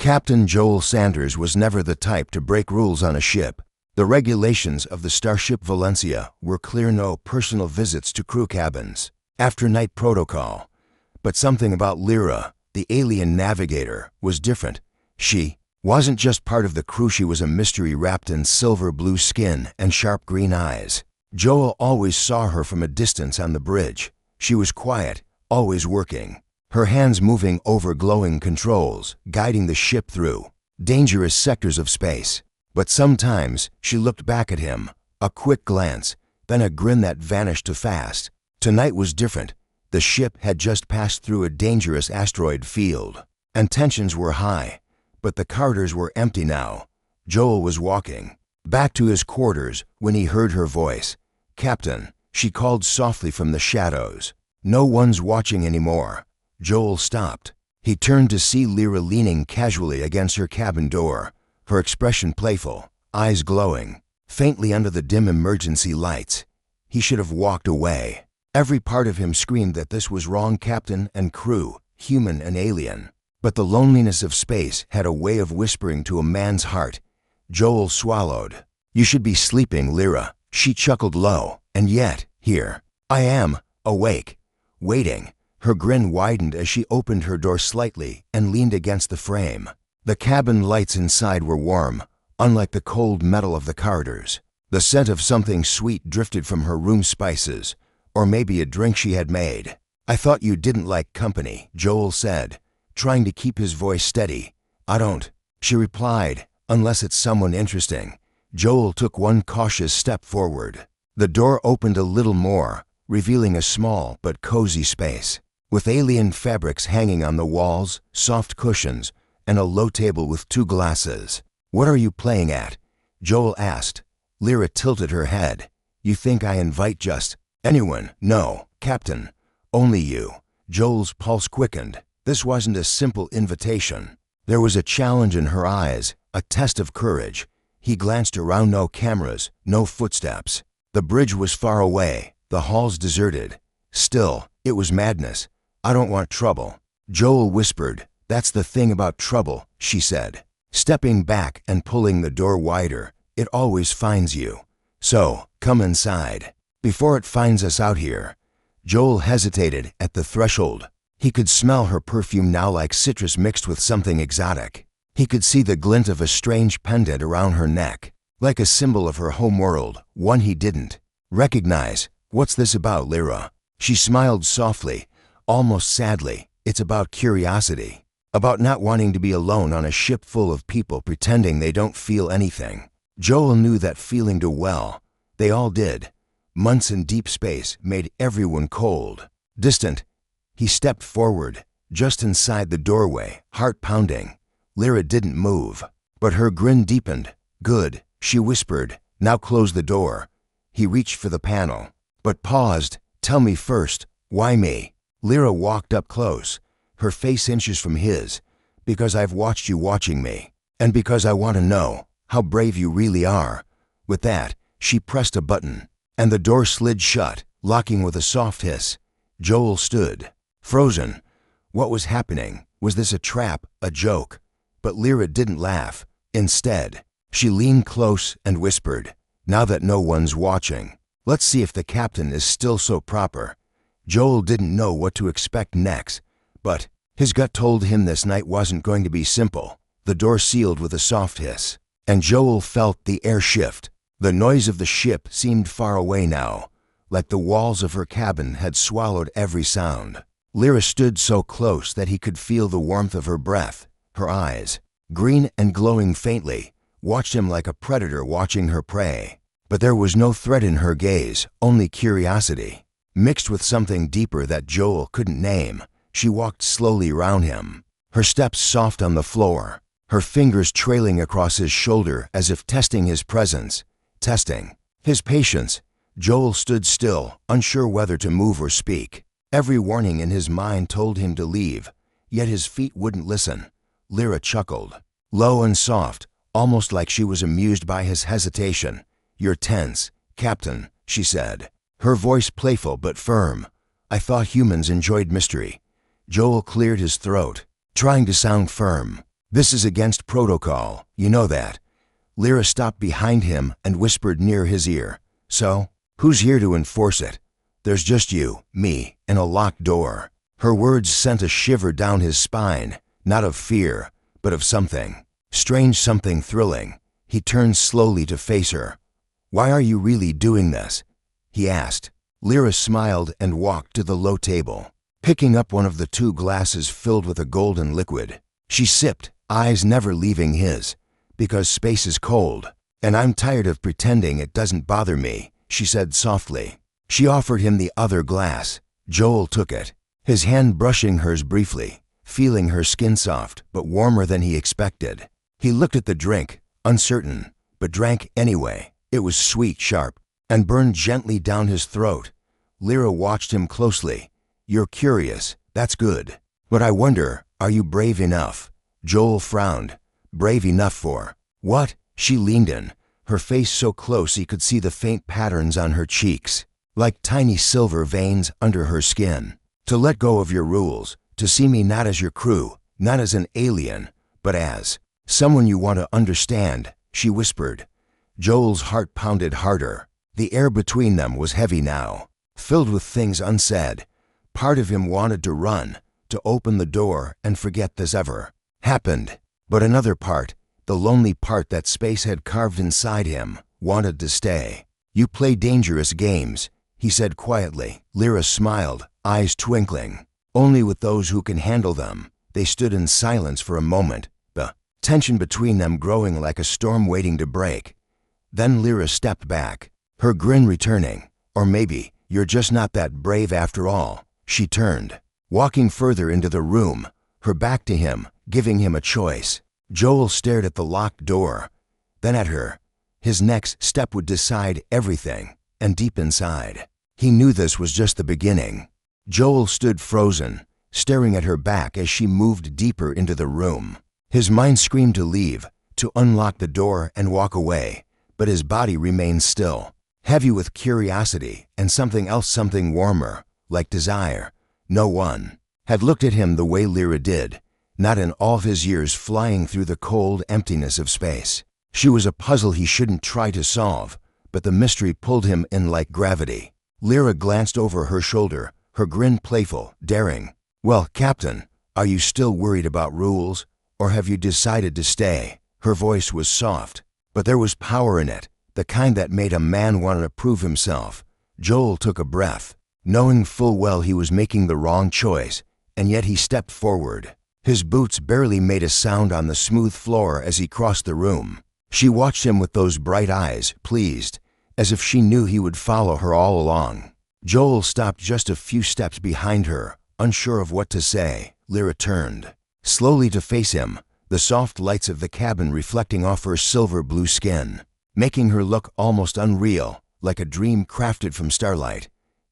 Captain Joel Sanders was never the type to break rules on a ship. The regulations of the starship Valencia were clear: no personal visits to crew cabins after night protocol. But something about Lyra, the alien navigator, was different. She wasn't just part of the crew, she was a mystery wrapped in silver blue skin and sharp green eyes. Joel always saw her from a distance on the bridge. She was quiet, always working, her hands moving over glowing controls, guiding the ship through dangerous sectors of space. But sometimes she looked back at him, a quick glance, then a grin that vanished too fast. Tonight was different. The ship had just passed through a dangerous asteroid field, and tensions were high. But the corridors were empty now. Joel was walking back to his quarters when he heard her voice. "Captain," she called softly from the shadows. "No one's watching anymore." Joel stopped. He turned to see Lyra leaning casually against her cabin door, her expression playful, eyes glowing faintly under the dim emergency lights. He should have walked away. Every part of him screamed that this was wrong. Captain and crew, human and alien. But the loneliness of space had a way of whispering to a man's heart. Joel swallowed. "You should be sleeping, Lyra," she chuckled low. "And yet, here I am, awake, waiting." Her grin widened as she opened her door slightly and leaned against the frame. The cabin lights inside were warm, unlike the cold metal of the corridors. The scent of something sweet drifted from her room spices, or maybe a drink she had made. "I thought you didn't like company," Joel said, trying to keep his voice steady. "I don't," she replied, "unless it's someone interesting." Joel took one cautious step forward. The door opened a little more, revealing a small but cozy space, with alien fabrics hanging on the walls, soft cushions, and a low table with 2 glasses. "What are you playing at?" Joel asked. Lyra tilted her head. "You think I invite just anyone?" "No, Captain. Only you." Joel's pulse quickened. This wasn't a simple invitation. There was a challenge in her eyes, a test of courage. He glanced around. No cameras, no footsteps. The bridge was far away, the halls deserted. Still, it was madness. "I don't want trouble," Joel whispered. "That's the thing about trouble," she said, stepping back and pulling the door wider. "It always finds you. So, come inside, before it finds us out here." Joel hesitated at the threshold. He could smell her perfume now, like citrus mixed with something exotic. He could see the glint of a strange pendant around her neck, like a symbol of her home world, one he didn't recognize. "What's this about, Lyra?" She smiled softly, almost sadly. "It's about curiosity. About not wanting to be alone on a ship full of people pretending they don't feel anything." Joel knew that feeling too well. They all did. Months in deep space made everyone cold, distant. He stepped forward, just inside the doorway, heart pounding. Lyra didn't move, but her grin deepened. "Good," she whispered. "Now close the door." He reached for the panel, but paused. "Tell me first, why me?" Lyra walked up close, her face inches from his. "Because I've watched you watching me, and because I want to know how brave you really are." With that, she pressed a button, and the door slid shut, locking with a soft hiss. Joel stood, frozen. What was happening? Was this a trap, a joke? But Lyra didn't laugh. Instead, she leaned close and whispered, "Now that no one's watching, let's see if the captain is still so proper." Joel didn't know what to expect next, but his gut told him this night wasn't going to be simple. The door sealed with a soft hiss, and Joel felt the air shift. The noise of the ship seemed far away now, like the walls of her cabin had swallowed every sound. Lyra stood so close that he could feel the warmth of her breath. Her eyes, green and glowing faintly, watched him like a predator watching her prey. But there was no threat in her gaze, only curiosity, mixed with something deeper that Joel couldn't name. She walked slowly around him, her steps soft on the floor, her fingers trailing across his shoulder as if testing his presence, testing his patience. Joel stood still, unsure whether to move or speak. Every warning in his mind told him to leave, yet his feet wouldn't listen. Lyra chuckled, low and soft, almost like she was amused by his hesitation. "You're tense, Captain," she said, her voice playful but firm. "I thought humans enjoyed mystery." Joel cleared his throat, trying to sound firm. This is against protocol, you know that. Lyra stopped behind him and whispered near his ear. So, who's here to enforce it? There's just you, me, and a locked door. Her words sent a shiver down his spine, not of fear, but of something. Strange, something thrilling. He turned slowly to face her. Why are you really doing this? He asked. Lyra smiled and walked to the low table, picking up one of the 2 glasses filled with a golden liquid. She sipped, eyes never leaving his. Because space is cold, and I'm tired of pretending it doesn't bother me, she said softly. She offered him the other glass. Joel took it, his hand brushing hers briefly, feeling her skin soft but warmer than he expected. He looked at the drink, uncertain, but drank anyway. It was sweet, sharp, and burned gently down his throat. Lyra watched him closely. You're curious, that's good. But I wonder, are you brave enough? Joel frowned. Brave enough for what? She leaned in, her face so close he could see the faint patterns on her cheeks, like tiny silver veins under her skin. To let go of your rules, to see me not as your crew, not as an alien, but as someone you want to understand, she whispered. Joel's heart pounded harder. The air between them was heavy now, filled with things unsaid. Part of him wanted to run, to open the door and forget this ever happened. But another part, the lonely part that space had carved inside him, wanted to stay. You play dangerous games, he said quietly. Lyra smiled, eyes twinkling. Only with those who can handle them. They stood in silence for a moment, the tension between them growing like a storm waiting to break. Then Lyra stepped back, her grin returning. Or maybe, you're just not that brave after all. She turned, walking further into the room, her back to him, giving him a choice. Joel stared at the locked door, then at her. His next step would decide everything, and deep inside, he knew this was just the beginning. Joel stood frozen, staring at her back as she moved deeper into the room. His mind screamed to leave, to unlock the door and walk away, but his body remained still, heavy with curiosity and something else, something warmer, like desire. No one had looked at him the way Lyra did, not in all of his years flying through the cold emptiness of space. She was a puzzle he shouldn't try to solve, but the mystery pulled him in like gravity. Lyra glanced over her shoulder, her grin playful, daring. Well, Captain, are you still worried about rules, or have you decided to stay? Her voice was soft, but there was power in it, the kind that made a man want to prove himself. Joel took a breath, knowing full well he was making the wrong choice, and yet he stepped forward. His boots barely made a sound on the smooth floor as he crossed the room. She watched him with those bright eyes, pleased, as if she knew he would follow her all along. Joel stopped just a few steps behind her, unsure of what to say. Lyra turned slowly to face him, the soft lights of the cabin reflecting off her silver blue skin, making her look almost unreal, like a dream crafted from starlight.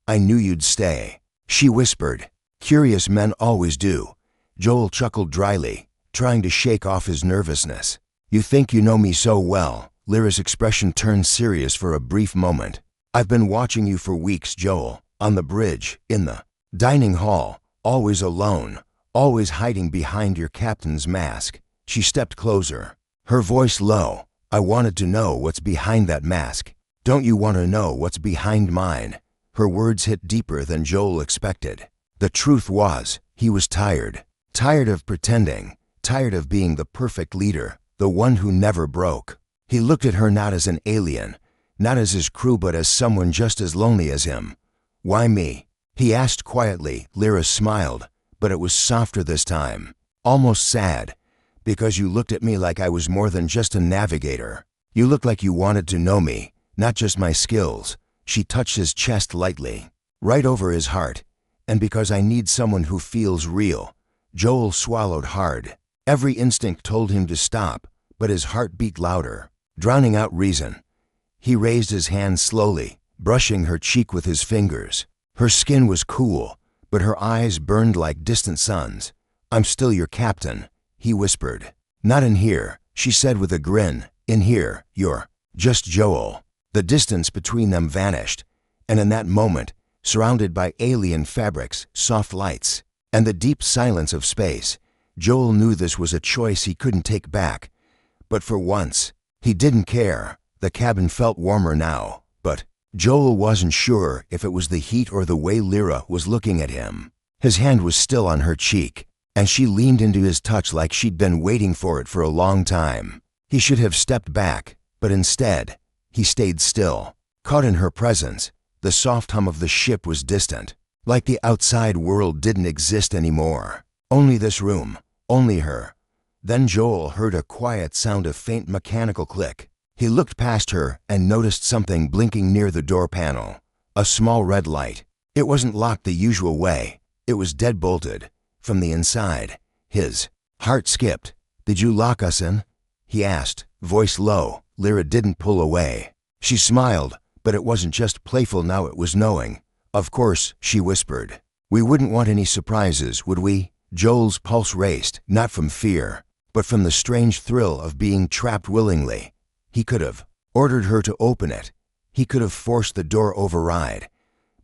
I knew you'd stay, she whispered. Curious men always do. Joel chuckled dryly, trying to shake off his nervousness. You think you know me so well. Lyra's expression turned serious for a brief moment. I've been watching you for weeks, Joel, on the bridge, in the dining hall, always alone, always hiding behind your captain's mask. She stepped closer, her voice low. I wanted to know what's behind that mask. Don't you want to know what's behind mine? Her words hit deeper than Joel expected. The truth was, he was tired. Tired of pretending, tired of being the perfect leader, the one who never broke. He looked at her not as an alien, not as his crew, but as someone just as lonely as him. Why me? He asked quietly. Lyra smiled, but it was softer this time, almost sad. Because you looked at me like I was more than just a navigator. You looked like you wanted to know me, not just my skills. She touched his chest lightly, right over his heart. And because I need someone who feels real. Joel swallowed hard. Every instinct told him to stop, but his heart beat louder, drowning out reason. He raised his hand slowly, brushing her cheek with his fingers. Her skin was cool, but her eyes burned like distant suns. I'm still your captain, he whispered. Not in here, she said with a grin. In here, you're just Joel. The distance between them vanished, and in that moment, surrounded by alien fabrics, soft lights, and the deep silence of space, Joel knew this was a choice he couldn't take back. But for once, he didn't care. The cabin felt warmer now, but Joel wasn't sure if it was the heat or the way Lyra was looking at him. His hand was still on her cheek, and she leaned into his touch like she'd been waiting for it for a long time. He should have stepped back, but instead, he stayed still. Caught in her presence, the soft hum of the ship was distant, like the outside world didn't exist anymore. Only this room, only her. Then Joel heard a quiet sound of faint mechanical click. He looked past her and noticed something blinking near the door panel. A small red light. It wasn't locked the usual way. It was dead-bolted. From the inside, his heart skipped. "Did you lock us in?" he asked, voice low. Lyra didn't pull away. She smiled, but it wasn't just playful now, it was knowing. "Of course," she whispered. "We wouldn't want any surprises, would we?" Joel's pulse raced, not from fear, but from the strange thrill of being trapped willingly. He could have ordered her to open it. He could have forced the door override.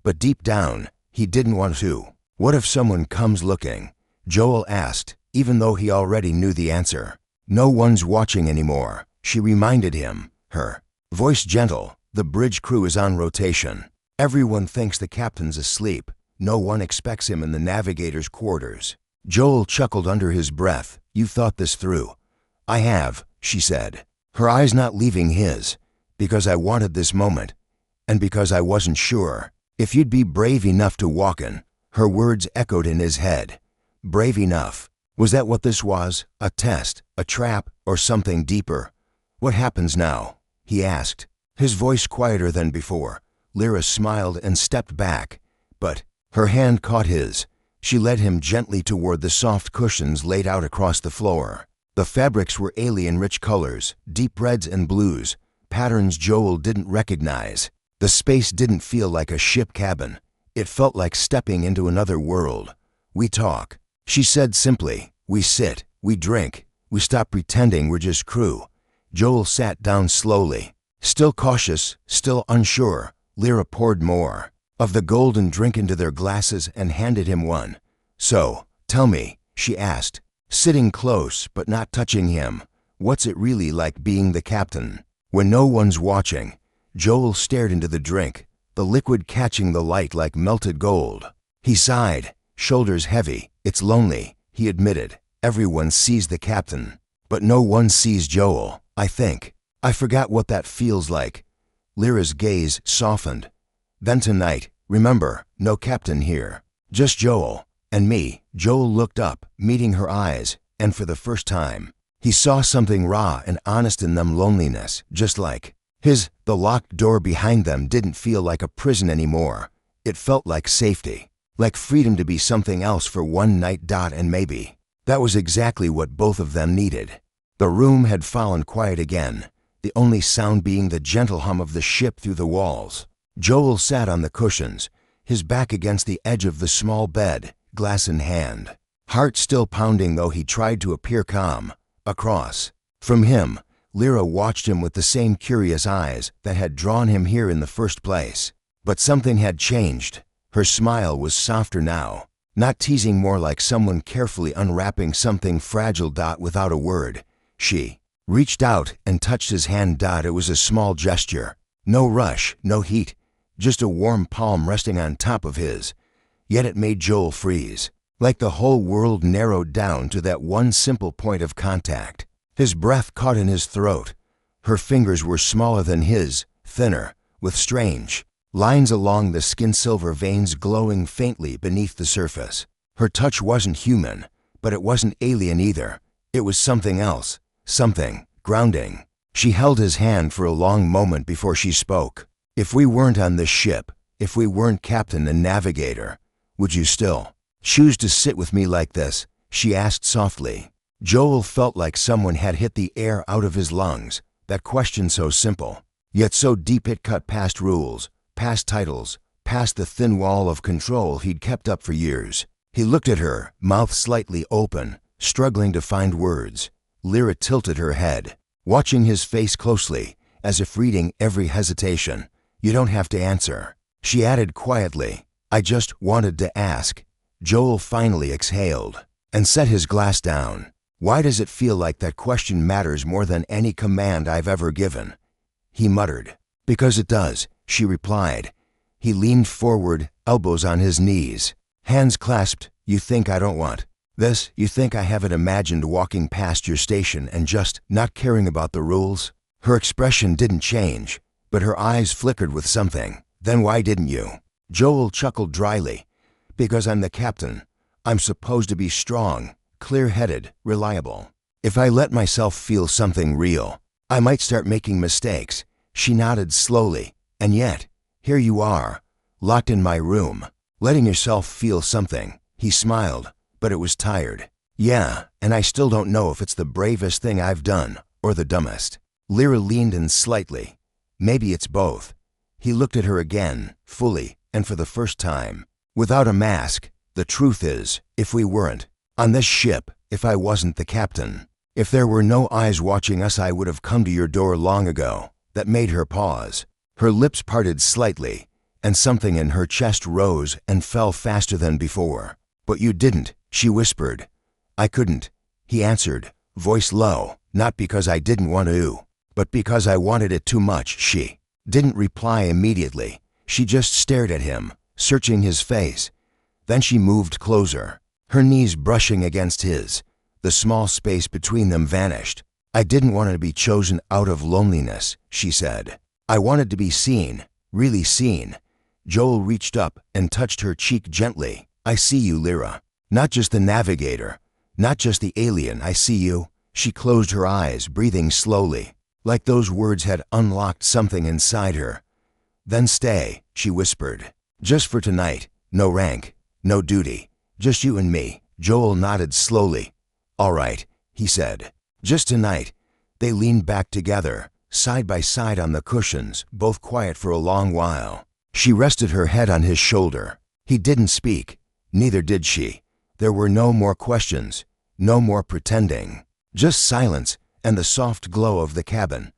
But deep down, he didn't want to. "What if someone comes looking?" Joel asked, even though he already knew the answer. "No one's watching anymore," she reminded him, her voice gentle. "The bridge crew is on rotation. Everyone thinks the captain's asleep. No one expects him in the navigator's quarters." Joel chuckled under his breath. "You thought this through." "I have," she said, her eyes not leaving his. "Because I wanted this moment, and because I wasn't sure if you'd be brave enough to walk in." Her words echoed in his head. Brave enough. Was that what this was? A test, a trap, or something deeper? "What happens now?" he asked, his voice quieter than before. Lyra smiled and stepped back, but her hand caught his. She led him gently toward the soft cushions laid out across the floor. The fabrics were alien-rich colors, deep reds and blues, patterns Joel didn't recognize. The space didn't feel like a ship cabin. It felt like stepping into another world. "We talk," she said simply. "We sit, we drink, we stop pretending we're just crew." Joel sat down slowly. Still cautious, still unsure, Lyra poured more of the golden drink into their glasses and handed him one. "So, tell me," she asked, sitting close but not touching him, "what's it really like being the captain when no one's watching?" Joel stared into the drink, the liquid catching the light like melted gold. He sighed, shoulders heavy. "It's lonely," he admitted. "Everyone sees the captain, but no one sees Joel, I think. I forgot what that feels like." Lyra's gaze softened. "Then tonight, remember, no captain here. Just Joel and me." Joel looked up, meeting her eyes, and for the first time, he saw something raw and honest in them. Loneliness, just like his. The locked door behind them didn't feel like a prison anymore. It felt like safety, like freedom to be something else for one night. And maybe that was exactly what both of them needed. The room had fallen quiet again, the only sound being the gentle hum of the ship through the walls. Joel sat on the cushions, his back against the edge of the small bed, glass in hand. Heart still pounding though he tried to appear calm. Across from him, Lyra watched him with the same curious eyes that had drawn him here in the first place. But something had changed. Her smile was softer now, not teasing, more like someone carefully unwrapping something fragile. Without a word, she reached out and touched his hand. It was a small gesture. No rush, no heat, just a warm palm resting on top of his. Yet it made Joel freeze, like the whole world narrowed down to that one simple point of contact. His breath caught in his throat. Her fingers were smaller than his, thinner, with strange lines along the skin, silver veins glowing faintly beneath the surface. Her touch wasn't human, but it wasn't alien either. It was something else, something grounding. She held his hand for a long moment before she spoke. "If we weren't on this ship, if we weren't captain and navigator, would you still choose to sit with me like this?" she asked softly. Joel felt like someone had hit the air out of his lungs. That question, so simple, yet so deep it cut past rules, past titles, past the thin wall of control he'd kept up for years. He looked at her, mouth slightly open, struggling to find words. Lyra tilted her head, watching his face closely, as if reading every hesitation. "You don't have to answer," she added quietly. "I just wanted to ask." Joel finally exhaled. and set his glass down. "Why does it feel like that question matters more than any command I've ever given?" he muttered. "Because it does," she replied. He leaned forward, elbows on his knees, hands clasped. "You think I don't want this? You think I haven't imagined walking past your station and just not caring about the rules?" Her expression didn't change, but her eyes flickered with something. "Then why didn't you?" Joel chuckled dryly. "Because I'm the captain. I'm supposed to be strong, clear-headed, reliable. If I let myself feel something real, I might start making mistakes." She nodded slowly. "And yet, here you are, locked in my room, letting yourself feel something." He smiled, but it was tired. "Yeah, and I still don't know if it's the bravest thing I've done or the dumbest." Lyra leaned in slightly. "Maybe it's both." He looked at her again, fully, and for the first time. "Without a mask, the truth is, if we weren't on this ship, if I wasn't the captain, if there were no eyes watching us, I would have come to your door long ago." That made her pause. Her lips parted slightly, and something in her chest rose and fell faster than before. "But you didn't," she whispered. "I couldn't," he answered, voice low. "Not because I didn't want to, but because I wanted it too much." She didn't reply immediately. She just stared at him, searching his face. Then she moved closer, her knees brushing against his. The small space between them vanished. "I didn't want to be chosen out of loneliness," she said. "I wanted to be seen, really seen." Joel reached up and touched her cheek gently. "I see you, Lyra. Not just the navigator, not just the alien. I see you." She closed her eyes, breathing slowly, like those words had unlocked something inside her. "Then stay," she whispered. "Just for tonight. No rank, no duty. Just you and me." Joel nodded slowly. "All right," he said. "Just tonight." They leaned back together, side by side on the cushions, both quiet for a long while. She rested her head on his shoulder. He didn't speak. Neither did she. There were no more questions, no more pretending. Just silence and the soft glow of the cabin.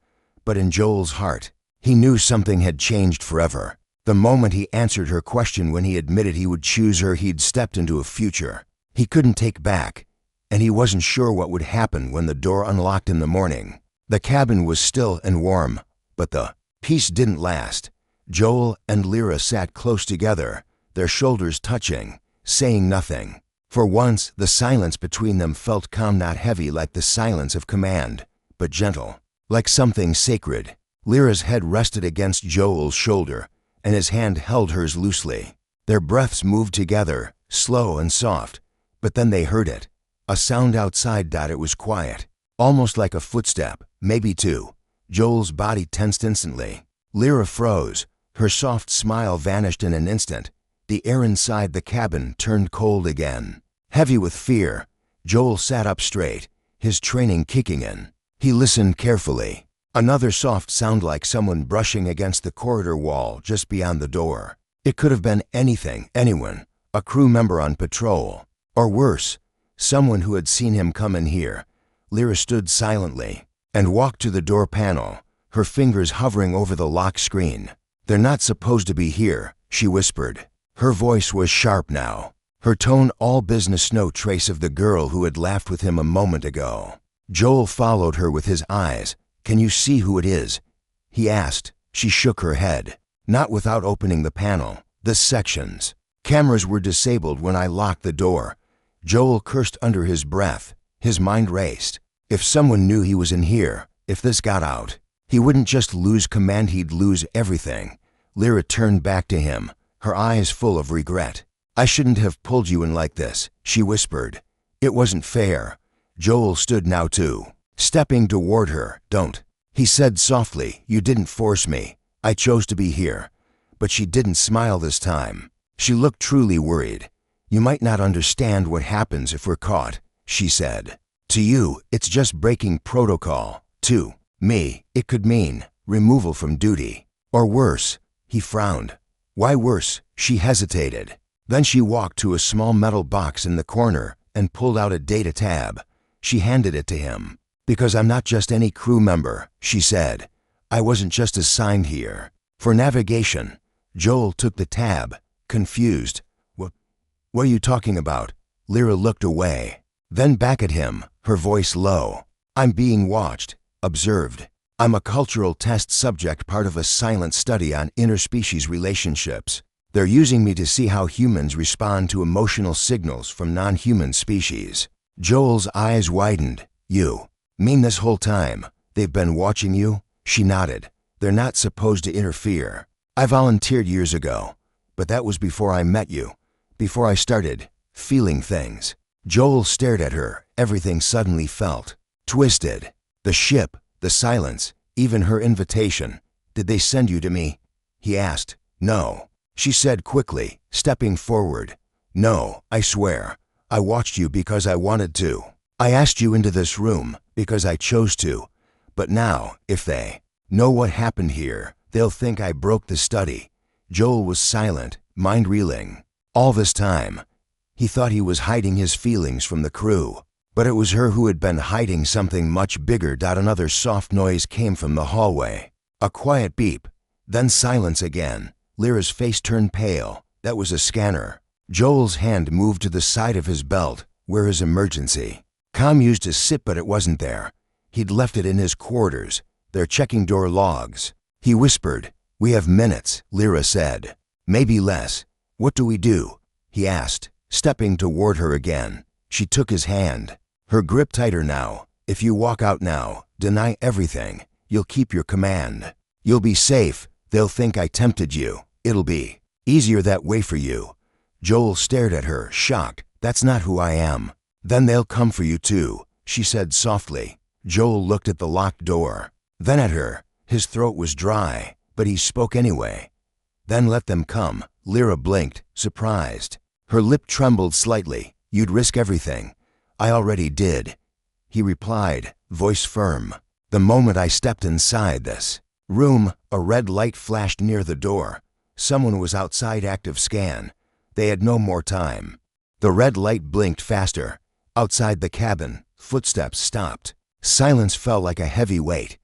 But in Joel's heart, he knew something had changed forever. The moment he answered her question, when he admitted he would choose her, he'd stepped into a future he couldn't take back. And he wasn't sure what would happen when the door unlocked in the morning. The cabin was still and warm, but the peace didn't last. Joel and Lyra sat close together, their shoulders touching, saying nothing. For once, the silence between them felt calm, not heavy like the silence of command, but gentle, like something sacred. Lyra's head rested against Joel's shoulder, and his hand held hers loosely. Their breaths moved together, slow and soft, but then they heard it. A sound outside. It was quiet, almost like a footstep, maybe two. Joel's body tensed instantly. Lyra froze. Her soft smile vanished in an instant. The air inside the cabin turned cold again. Heavy with fear, Joel sat up straight, his training kicking in. He listened carefully. Another soft sound, like someone brushing against the corridor wall just beyond the door. It could have been anything, anyone, a crew member on patrol, or worse, someone who had seen him come in here. Lyra stood silently and walked to the door panel, her fingers hovering over the lock screen. "They're not supposed to be here," she whispered. Her voice was sharp now, her tone all business, no trace of the girl who had laughed with him a moment ago. Joel followed her with his eyes. "Can you see who it is?" he asked. She shook her head. "Not without opening the panel. The sections. Cameras were disabled when I locked the door." Joel cursed under his breath. His mind raced. If someone knew he was in here, if this got out, he wouldn't just lose command, he'd lose everything. Lyra turned back to him, her eyes full of regret. "I shouldn't have pulled you in like this," she whispered. "It wasn't fair." Joel stood now too, stepping toward her. "Don't," he said softly. "You didn't force me. I chose to be here." But she didn't smile this time. She looked truly worried. "You might not understand what happens if we're caught," she said. "To you, it's just breaking protocol. To me, it could mean removal from duty. Or worse." He frowned. "Why worse?" She hesitated. Then she walked to a small metal box in the corner and pulled out a data tab. She handed it to him. "Because I'm not just any crew member," she said. "I wasn't just assigned here for navigation." Joel took the tab, confused. What are you talking about?" Lyra looked away. Then back at him, her voice low. I'm being watched, observed. I'm a cultural test subject, part of a silent study on interspecies relationships. They're using me to see how humans respond to emotional signals from non-human species. Joel's eyes widened. You mean this whole time they've been watching you? She nodded. They're not supposed to interfere. I volunteered years ago, but that was before I met you, before I started feeling things. Joel stared at her. Everything suddenly felt twisted. The ship, the silence, even her invitation. Did they send you to me? He asked. No, she said quickly, stepping forward. No, I swear. I watched you because I wanted to. I asked you into this room because I chose to. But now, if they know what happened here, they'll think I broke the study. Joel was silent, mind reeling. All this time, he thought he was hiding his feelings from the crew. But it was her who had been hiding something much bigger. Another soft noise came from the hallway. A quiet beep. Then silence again. Lyra's face turned pale. That was a scanner. Joel's hand moved to the side of his belt, where his emergency comm used to sit, but it wasn't there. He'd left it in his quarters. They're checking door logs. He whispered. We have minutes, Lyra said. Maybe less. What do we do? He asked, stepping toward her again. She took his hand. Her grip tighter now. If you walk out now, deny everything, you'll keep your command. You'll be safe. They'll think I tempted you. It'll be easier that way for you. Joel stared at her, shocked. That's not who I am. Then they'll come for you too, she said softly. Joel looked at the locked door, then at her. His throat was dry, but he spoke anyway. Then let them come. Lyra blinked, surprised. Her lip trembled slightly. You'd risk everything. I already did. He replied, voice firm. The moment I stepped inside this room, a red light flashed near the door. Someone was outside, active scan. They had no more time. The red light blinked faster. Outside the cabin, footsteps stopped. Silence fell like a heavy weight.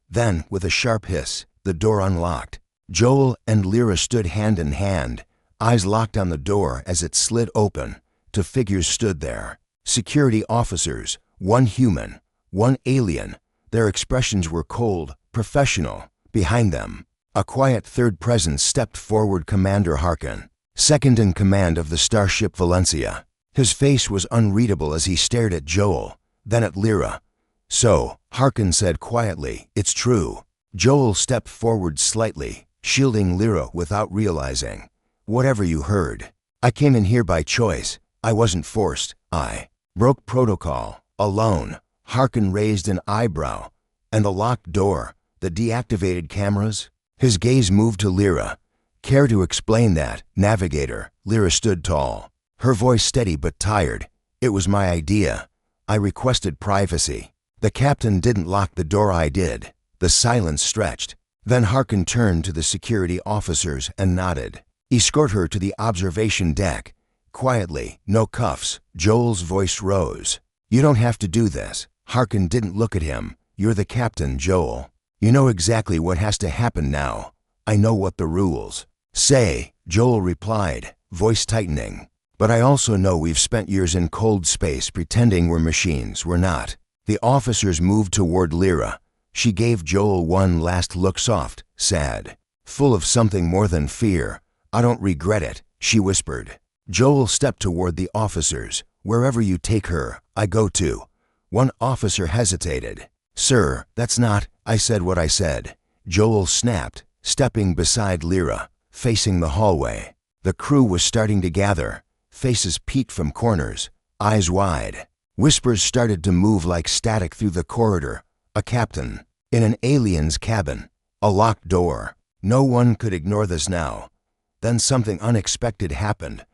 Then, with a sharp hiss, the door unlocked. Joel and Lyra stood hand in hand, eyes locked on the door as it slid open. Two figures stood there. Security officers, one human, one alien. Their expressions were cold, professional. Behind them, a quiet third presence stepped forward. Commander Harkin, second in command of the starship Valencia. His face was unreadable as he stared at Joel, then at Lyra. So, Harkin said quietly, it's true. Joel stepped forward slightly, shielding Lyra without realizing. Whatever you heard, I came in here by choice. I wasn't forced. I broke protocol, alone. Harkin raised an eyebrow. And the locked door, the deactivated cameras? His gaze moved to Lyra. Care to explain that, Navigator? Lyra stood tall, her voice steady but tired. It was my idea. I requested privacy. The captain didn't lock the door, I did. The silence stretched. Then Harkin turned to the security officers and nodded. Escort her to the observation deck. Quietly, no cuffs. Joel's voice rose. You don't have to do this. Harkin didn't look at him. You're the captain, Joel. You know exactly what has to happen now. I know what the rules say, Joel replied, voice tightening. But I also know we've spent years in cold space pretending we're machines. We're not. The officers moved toward Lyra. She gave Joel one last look, soft, sad, full of something more than fear. I don't regret it, she whispered. Joel stepped toward the officers. Wherever you take her, I go to. One officer hesitated. Sir, that's not. I said what I said. Joel snapped, stepping beside Lyra, facing the hallway. The crew was starting to gather. Faces peeked from corners, eyes wide. Whispers started to move like static through the corridor. A captain, in an alien's cabin, a locked door. No one could ignore this now. Then something unexpected happened.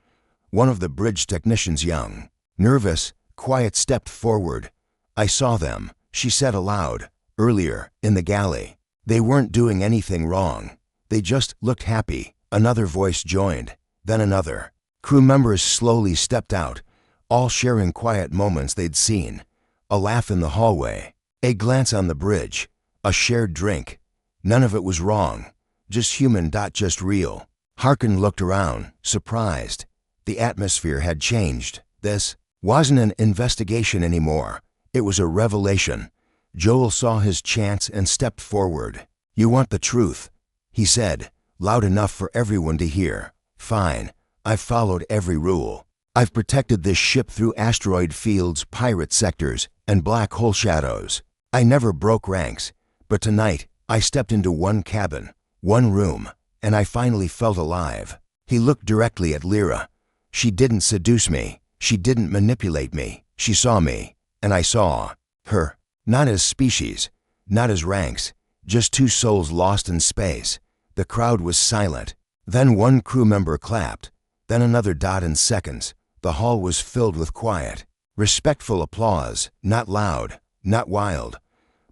One of the bridge technicians, young, nervous, quiet, stepped forward. I saw them, she said aloud, earlier, in the galley. They weren't doing anything wrong. They just looked happy. Another voice joined, then another. Crew members slowly stepped out, all sharing quiet moments they'd seen. A laugh in the hallway, a glance on the bridge, a shared drink. None of it was wrong, just human. Just real. Harkin looked around, surprised. The atmosphere had changed. This Wasn't an investigation anymore. It was a revelation. Joel saw his chance and stepped forward. "You want the truth," he said, loud enough for everyone to hear. "Fine. I've followed every rule. I've protected this ship through asteroid fields, pirate sectors, and black hole shadows. I never broke ranks, but tonight I stepped into one cabin, one room, and I finally felt alive." He looked directly at Lyra. "She didn't seduce me. She didn't manipulate me. She saw me, and I saw her. Not as species, not as ranks, just two souls lost in space." The crowd was silent. Then one crew member clapped, then another in seconds. The hall was filled with quiet, respectful applause, not loud, not wild,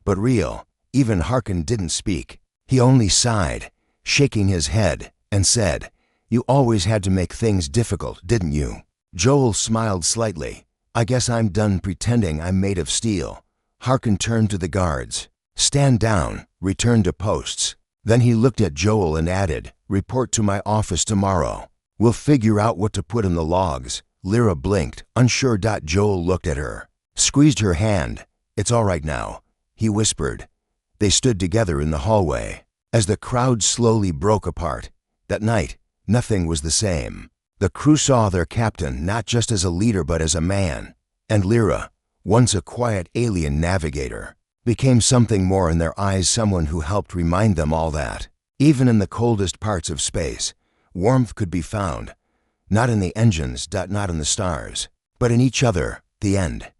but real. Even Harkin didn't speak. He only sighed, shaking his head, and said, "You always had to make things difficult, didn't you?" Joel smiled slightly. "I guess I'm done pretending I'm made of steel." Harkin turned to the guards. "Stand down, return to posts." Then he looked at Joel and added, "Report to my office tomorrow. We'll figure out what to put in the logs." Lyra blinked, unsure. Joel looked at her, squeezed her hand. "It's all right now," he whispered. They stood together in the hallway. As the crowd slowly broke apart, that night, nothing was the same. The crew saw their captain not just as a leader but as a man. And Lyra, once a quiet alien navigator, became something more in their eyes, someone who helped remind them all that, even in the coldest parts of space, warmth could be found, not in the engines, not in the stars, but in each other. The end.